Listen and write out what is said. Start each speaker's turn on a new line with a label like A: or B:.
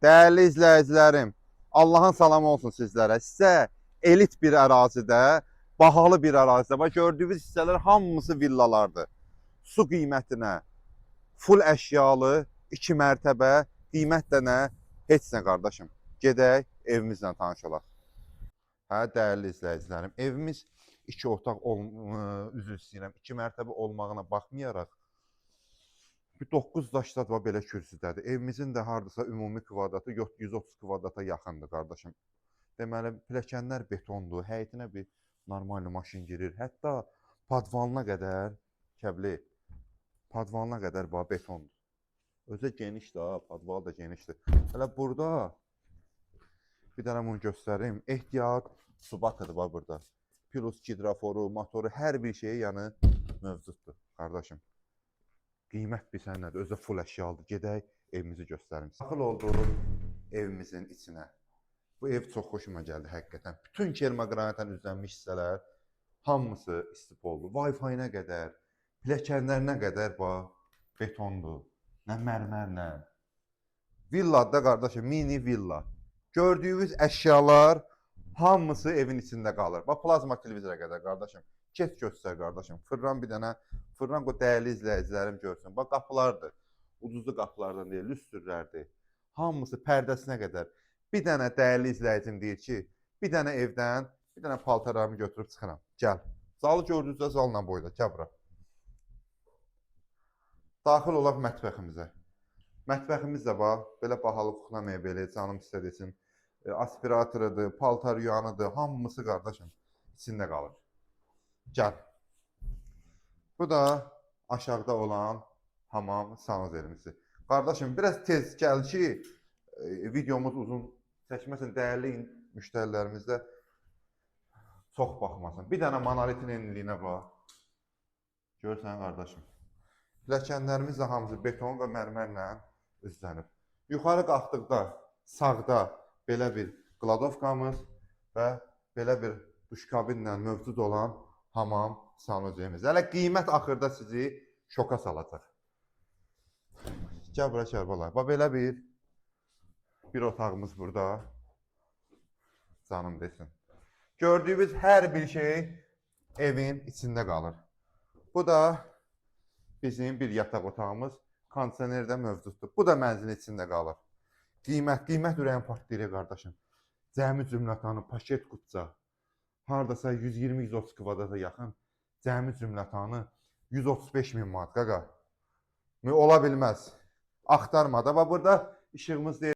A: Değerli izləyicilərim, Allahın salamı olsun sizlərə. Sizə elit bir ərazidə, bahalı bir ərazidə, bax gördüyünüz hissələr hamısı villalardır. Su qiymətinə, full əşyalı, 2 mərtəbə, qiymət də nə? Heç nə qardaşım. Gedək evimizlə tanış olaq. Hə, dəyərli izləyicilərim, evimiz 2 otaq, üzr istəyirəm, 2 mərtəbə olmağına baxmayaraq, bir 9 daşlar var belə kürsüdədir. Evimizin də hardasa ümumi kvadratı 130 kvadrata yaxındır qardaşım. Deməli, pilləkənlər betondur, həyətinə bir normal maşın girir. Hətta padvalına qədər, kəbli, padvalına qədər bax betondur. Özü geniş də, padval da genişdir. Hələ burada bir dənə bunu göstərim. Ehtiyat su bakıdır bax burada. Plus hidroforu, motoru, hər bir şeyi yəni mövcuddur qardaşım. Qiymət bilsən nədir? Özü full əşyalıdır. Gedək evimizi göstərim. Daxil olduğum evimizin içinə. Bu ev çox xoşuma gəldi həqiqətən. Bütün kermaqranitdən üzlənmiş hissələr hamısı istipoldur. Wi-Fi-nə qədər, pilləkənlərinə qədər bax betondur. Nə mərmərlə. Villadır qardaşım, mini villa. Gördüyünüz əşyalar hamısı evin içində qalır. Bax plazma televizora qədər qardaşım. Keç göstər qardaşım. Fırlan bir dənə. Fırlan o dəyərli izləyicilərim görsün. Bax qapılardır. Ucuzlu qapılardan deyil, lüstrlərdir. Hamısı pərdəsinə qədər. Bir dənə dəyərli izləyicim deyir ki, bir dənə evdən, bir dənə paltarlarımı götürüb çıxıram. Gəl. Zalı gördüyünüzdə zalla boyda. Gəl bura. Daxil olaq mətbəximizə. Mətbəximiz də bax, belə bahalı kuxna mebeli, canım istədiyi üçün aspiratorudur, paltar yuyanıdır, hamısı qardaşım içində qalır. Gəl. Bu da aşağıda olan hamam sanuzelimizi. Qardaşım, biraz tez gəl ki, videomuz uzun çəkməsin, dəyərli müştərilərimizdə çox baxmasın. Bir dənə monolitin enliliyinə bax. Görsən qardaşım. Pilləkənlərimiz də hamısı beton və mərmərlə üzlənib. Yuxarı qalxdıqda sağda belə bir qladovkamız və belə bir duşkabinlə mövcud olan hamam sanuzelimiz. Hələ qiymət axırda sizi şoka salacaq. Gəl bura Kərbəlayı. Bax belə bir otağımız burada. Canım desin. Gördüyünüz hər bir şey evin içində qalır. Bu da bizim bir yataq otağımız. Kondisioner də mövcuddur. Bu da mənzilin içində qalır. Qiymət ürəyin partlayır qardaşım. Cəmi cümlətanı paket qutca. Hardasa 120-130 kvadrata yaxın. Cəmi cümlətanı 135 min manat qaqa. Ola bilməz. Axtarma da. Bax burada işığımız deyil.